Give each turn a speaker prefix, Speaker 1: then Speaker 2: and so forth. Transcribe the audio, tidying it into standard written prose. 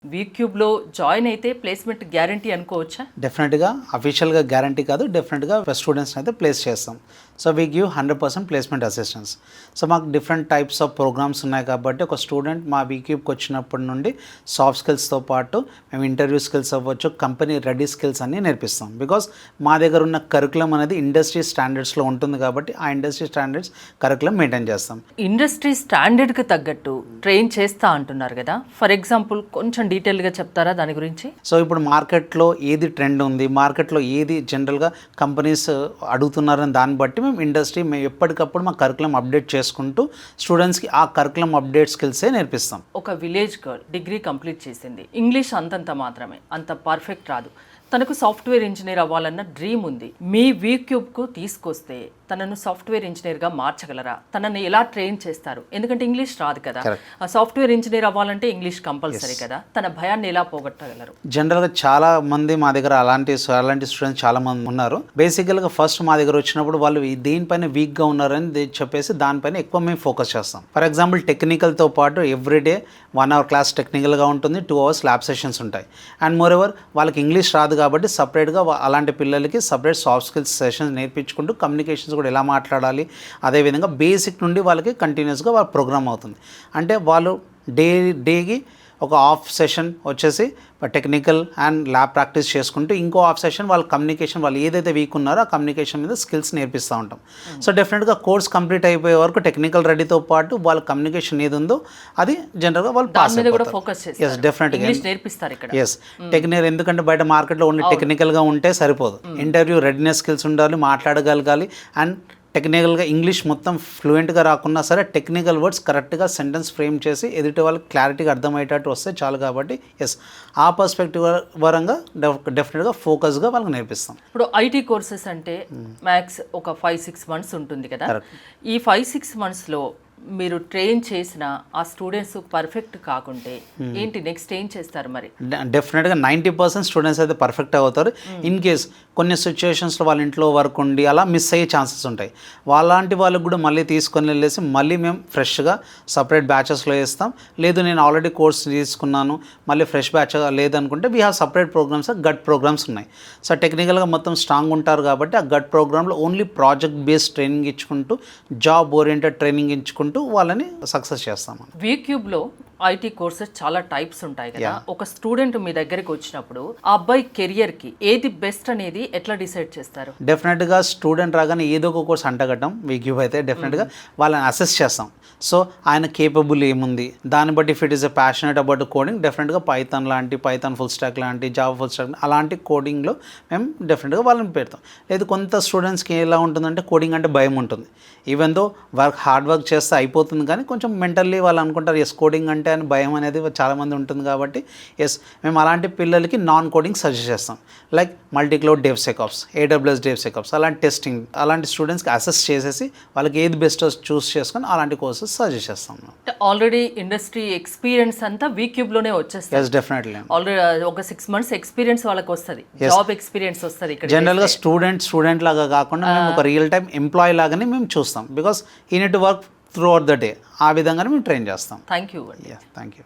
Speaker 1: వీక్యూబ్లో join అయితే placement guarantee అనుకోవచ్చా?
Speaker 2: డెఫినెట్గా అఫీషియల్గా గ్యారంటీ కాదు, డెఫినెట్గా స్టూడెంట్స్ని అయితే ప్లేస్ చేస్తాం. So we give 100% placement assistance. So మాకు డిఫరెంట్ టైప్స్ ఆఫ్ ప్రోగ్రామ్స్ ఉన్నాయి కాబట్టి ఒక స్టూడెంట్ మా వీక్యూబ్కి వచ్చినప్పటి నుండి సాఫ్ట్ స్కిల్స్తో పాటు మేము ఇంటర్వ్యూ స్కిల్స్ అవ్వచ్చు, కంపెనీ రెడీ స్కిల్స్ అన్నీ నేర్పిస్తాం. బికాస్ మా దగ్గర ఉన్న కరికులం అనేది ఇండస్ట్రీ స్టాండర్డ్స్లో ఉంటుంది కాబట్టి ఆ ఇండస్ట్రీ స్టాండర్డ్స్ కరికులం మెయింటైన్ చేస్తాం.
Speaker 1: ఇండస్ట్రీ స్టాండర్డ్కి తగ్గట్టు ట్రైన్ చేస్తా అంటున్నారు కదా, ఫర్ ఎగ్జాంపుల్ కొంచెం డీటెయిల్గా చెప్తారా దాని గురించి?
Speaker 2: సో ఇప్పుడు మార్కెట్లో ఏది ట్రెండ్ ఉంది, మార్కెట్లో ఏది జనరల్గా కంపెనీస్ అడుగుతున్నారని దాన్ని బట్టి మేము ఎప్పటికప్పుడు మా కరికులం అప్డేట్ చేసుకుంటూ స్టూడెంట్స్కి ఆ కరికులం అప్డేట్ స్కిల్సే నేర్పిస్తాం.
Speaker 1: ఒక విలేజ్ గర్ల్ డిగ్రీ కంప్లీట్ చేసింది, ఇంగ్లీష్ అంతంత మాత్రమే, అంత పర్ఫెక్ట్ రాదు, తనకు సాఫ్ట్వేర్ ఇంజనీర్ అవ్వాలన్న డ్రీమ్ ఉంది. మీ వీక్యూబ్కు తీసుకొస్తే తనను సాఫ్ట్వేర్ ఇంజనీర్గా మార్చగలరా? తనని ఎలా ట్రైన్ చేస్తారు? ఎందుకంటే ఇంగ్లీష్ రాదు కదా, సాఫ్ట్వేర్ ఇంజనీర్ అవ్వాలంటే ఇంగ్లీష్ కంపల్సరీ కదా. తన భయాన్ని ఎలా పోగొట్టగలరు?
Speaker 2: జనరల్గా చాలా మంది మా దగ్గర అలాంటి స్టూడెంట్స్ చాలా మంది ఉన్నారు. బేసికల్గా ఫస్ట్ మా దగ్గర వచ్చినప్పుడు వాళ్ళు దేనిపైన వీక్గా ఉన్నారని చెప్పేసి దానిపైన ఎక్కువ మేము ఫోకస్ చేస్తాం. ఫర్ ఎగ్జాంపుల్ టెక్నికల్తో పాటు ఎవ్రీడే 1 hour క్లాస్ టెక్నికల్గా ఉంటుంది, 2 hours ల్యాబ్ సెషన్స్ ఉంటాయి. అండ్ మోర్ ఎవర్ వాళ్ళకి ఇంగ్లీష్ రాదు కాబట్టి సపరేట్గా అలాంటి పిల్లలకి సపరేట్ సాఫ్ట్ స్కిల్స్ సెషన్స్ నేర్పించుకుంటూ కమ్యూనికేషన్స్ కూడా ఎలా మాట్లాడాలి, అదేవిధంగా బేసిక్ నుండి వాళ్ళకి కంటిన్యూస్గా వాళ్ళ ప్రోగ్రామ్ అవుతుంది. అంటే వాళ్ళు డేకి ఒక హాఫ్ సెషన్ వచ్చేసి టెక్నికల్ అండ్ ల్యాబ్ ప్రాక్టీస్ చేసుకుంటూ ఇంకో హాఫ్ సెషన్ వాళ్ళ కమ్యూనికేషన్, వాళ్ళు ఏదైతే వీక్ ఉన్నారో ఆ కమ్యూనికేషన్ మీద స్కిల్స్ నేర్పిస్తూ ఉంటాం. సో డెఫినెట్గా కోర్స్ కంప్లీట్ అయిపోయే వరకు టెక్నికల్ రెడీతో పాటు వాళ్ళ కమ్యూనికేషన్ ఏది ఉందో అది జనరల్గా వాళ్ళు పాస్ అయిపోతారు. ఎస్ డెఫినెట్గా
Speaker 1: నేర్పిస్తారు ఇక్కడ.
Speaker 2: ఎస్ టెక్నికల్, ఎందుకంటే బయట మార్కెట్లో ఓన్లీ టెక్నికల్గా ఉంటే సరిపోదు. ఇంటర్వ్యూ రెడీనెస్ స్కిల్స్ ఉండాలి, మాట్లాడగలగాలి. అండ్ టెక్నికల్గా ఇంగ్లీష్ మొత్తం ఫ్లూయెంట్గా రాకున్నా సరే టెక్నికల్ వర్డ్స్ కరెక్ట్గా సెంటెన్స్ ఫ్రేమ్ చేసి ఎదుటి వాళ్ళకి క్లారిటీగా అర్థమయ్యేటట్టు వస్తే చాలు. కాబట్టి ఎస్ ఆ పర్స్పెక్టివ్ పరంగా డెఫినెట్గా ఫోకస్గా వాళ్ళకి నేర్పిస్తాం.
Speaker 1: ఇప్పుడు ఐటీ కోర్సెస్ అంటే మ్యాక్స్ ఒక 5-6 months ఉంటుంది కదా, ఈ 5-6 monthsలో మీరు ట్రైన్ చేసిన ఆ స్టూడెంట్స్ పర్ఫెక్ట్ కాకుంటే ఏంటి నెక్స్ట్ ఏం చేస్తారు? మరి
Speaker 2: డెఫినెట్గా 90% స్టూడెంట్స్ అయితే పర్ఫెక్ట్ అవుతారు. ఇన్ కేస్ కొన్ని సిచ్యువేషన్స్లో వాళ్ళ ఇంట్లో వర్క్ ఉండి అలా మిస్ అయ్యే ఛాన్సెస్ ఉంటాయి. వాళ్ళంటి వాళ్ళకి కూడా మళ్ళీ తీసుకొని వెళ్ళేసి మళ్ళీ మేము ఫ్రెష్గా సపరేట్ బ్యాచెస్లో వేస్తాం. లేదు నేను ఆల్రెడీ కోర్స్ తీసుకున్నాను మళ్ళీ ఫ్రెష్ బ్యాచ్ లేదనుకుంటే we have separate programmes, GATE programmes ఉన్నాయి. సో టెక్నికల్గా మొత్తం స్ట్రాంగ్ ఉంటారు కాబట్టి ఆ గట్ ప్రోగ్రాంలో ఓన్లీ ప్రాజెక్ట్ బేస్డ్ ట్రైనింగ్ ఇచ్చుకుంటూ, జాబ్ ఓరియంటెడ్ ట్రైనింగ్ ఇచ్చుకుంటూ వాళ్ళని సక్సెస్ చేస్తాము.
Speaker 1: వీక్యూబ్లో ఐటీ కోర్సెస్ చాలా టైప్స్ ఉంటాయి కదా, ఒక స్టూడెంట్ మీ దగ్గరికి వచ్చినప్పుడు ఆ అబ్బాయి కెరియర్కి ఏది బెస్ట్ అనేది ఎట్లా డిసైడ్ చేస్తారు?
Speaker 2: డెఫినెట్గా స్టూడెంట్ రాగానే ఏదో ఒక కోర్స్ అంటగట్టం వీక్యూబ్ అయితే డెఫినెట్గా వాళ్ళని అసెస్ చేస్తాం. సో ఆయన కేపబుల్ ఏముంది దాన్ని బట్టి if it is a passionate about coding డెఫినెట్గా పైథాన్ ఫుల్ స్టాక్ లాంటి, జావా ఫుల్ స్టాక్ అలాంటి కోడింగ్లో మేము డెఫినెట్గా వాళ్ళని పెడతాం. లేదు కొంత స్టూడెంట్స్కి ఎలా ఉంటుందంటే కోడింగ్ అంటే భయం ఉంటుంది. ఈవెన్ దో హార్డ్ వర్క్ చేస్తే అయిపోతుంది కానీ కొంచెం మెంటల్లీ వాళ్ళు అనుకుంటారు ఎస్ కోడింగ్ అంటే అని భయం అనేది చాలామంది ఉంటుంది. కాబట్టి ఎస్ మేము అలాంటి పిల్లలకి నాన్ కోడింగ్ సజెస్ట్ చేస్తాం. లైక్ మల్టీక్లౌడ్ డెవ్సెకాప్స్, AWS డెవ్సెకాప్స్ అలాంటి టెస్టింగ్, అలాంటి స్టూడెంట్స్కి అసెస్ చేసేసి వాళ్ళకి ఏది బెస్ట్ చూస్ చేసుకొని అలాంటి కోర్సెస్ సజెస్ట్ చేస్తాం.
Speaker 1: ఆల్రెడీ ఇండస్ట్రీ ఎక్స్పీరియన్స్ అంతా వీక్యూబ్లోనే వచ్చేస్తుంది.
Speaker 2: ఎస్ డెఫినెట్లీ
Speaker 1: ఆల్రెడీ ఒక 6 months ఎక్స్పీరియన్స్ వాళ్ళకి వస్తుంది, జాబ్ ఎక్స్పీరియన్స్ వస్తుంది. ఇక్కడ
Speaker 2: జనరల్గా స్టూడెంట్ లాగా కాకుండా మేము ఒక రియల్ టైమ్ ఎంప్లాయీ లాగానే మేము చూస్తాం. బికాస్ ఈ need to work through out the day. ఆ విధంగానే మేము ట్రైన్ చేస్తాం.
Speaker 1: Thank you.
Speaker 2: Thank you.